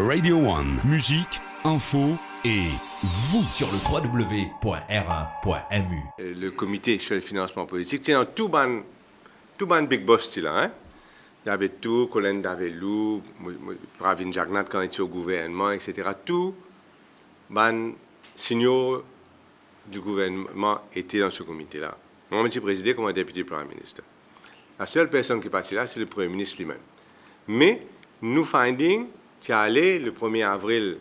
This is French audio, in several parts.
Radio One, musique, info et vous sur le www.r1.mu. Le comité sur le financement politique, tiens, tout ban big boss là, hein. Il y avait tout, Colin Davelou, Pravin Jagnat quand il était au gouvernement, etc. Tout ban signaux du gouvernement étaient dans ce comité-là. Moi, je présidé comme un député Premier ministre. La seule personne qui est partie là, c'est le Premier ministre lui-même. Mais nous finding, tu es allé le 1er avril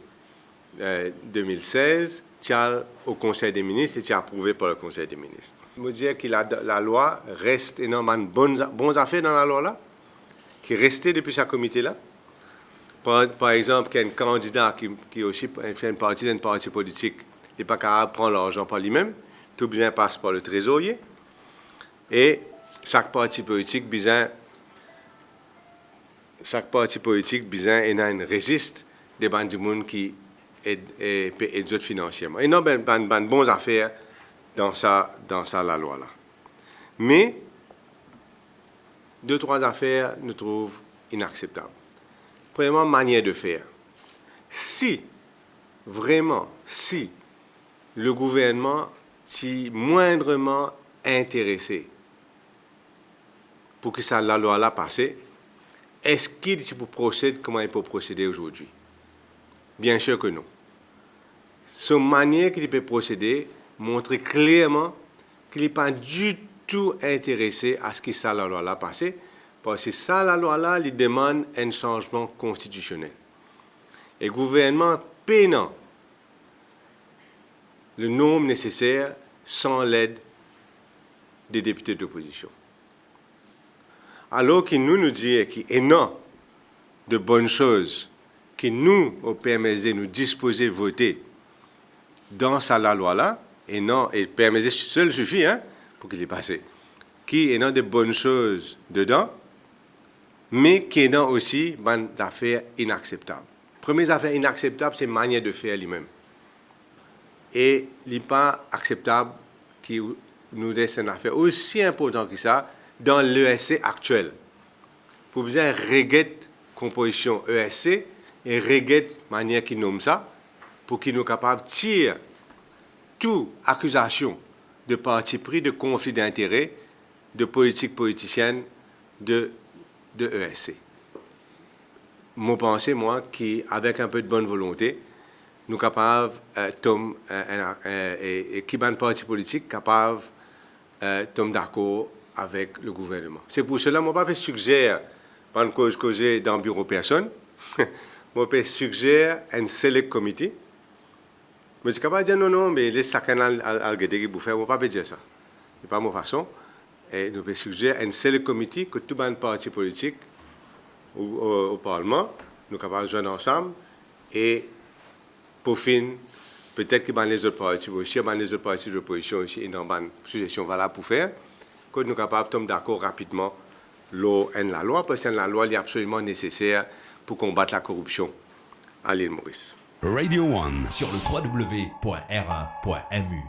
2016, tu es au Conseil des ministres et tu es approuvé par le Conseil des ministres. Je me dis que la loi reste énormément de bonnes affaires dans la loi-là, qui est restée depuis ce comité-là. Par exemple, qu'il y a un candidat qui aussi fait une partie d'un parti politique, il n'est pas capable de prendre l'argent par lui-même, tout bien passe par le trésorier. Et chaque parti politique, besoin résiste des bandes du monde qui aident financièrement. Et non, bonnes affaires dans ça la loi là. Mais deux, trois affaires nous trouvent inacceptables. Premièrement, manière de faire. Si le gouvernement est moindrement intéressé pour que la loi là passe, est-ce qu'il peut procéder comment il peut procéder aujourd'hui? Bien sûr que non. Sa manière qu'il peut procéder montre clairement qu'il n'est pas du tout intéressé à ce que la loi là passe, parce que la loi là lui demande un changement constitutionnel. Et le gouvernement peinant le nombre nécessaire sans l'aide des députés d'opposition. Alors qu'il nous dit qu'il y a énormément de bonnes choses que nous, au PMSD, nous disposons de voter dans la loi-là, et non, et le PMSD seul suffit pour qu'il y ait passé, qui est de bonnes choses dedans, mais qui est aussi des affaires inacceptables. Première affaire inacceptable, c'est la manière de faire lui-même. Et il n'est pas acceptable qu'il nous laisse une affaire aussi importante que ça dans l'ESC actuel. Pour bien régler la composition ESC et régler la manière qu'il nomme ça, pour qu'il soit capable de tirer toute accusation de parti pris, de conflit d'intérêts, de politique politicienne de ESC. Moi, pensez, qu'avec un peu de bonne volonté, nous sommes capables, et qui est un parti politique, capable de tomber d'accord avec le gouvernement. C'est pour cela que je ne pas suggérer, pas une cause causée dans le bureau personne, je suggère un select committee. Je suis capable de dire non, mais laisse chacun al-Ghedeghi pour faire, je ne peux pas dire ça. Ce n'est pas ma façon. Et nous pouvons suggérer un select committee que tout un parti politique au Parlement, nous sommes capables de jouer ensemble et pour finir, peut-être que dans les autres partis aussi, dans les autres partis de l'opposition aussi, et dans une suggestion valable pour faire, que nous sommes capables de tomber d'accord rapidement la loi, parce que la loi est absolument nécessaire pour combattre la corruption à l'île Maurice. Radio One Sur le www.r1.mu.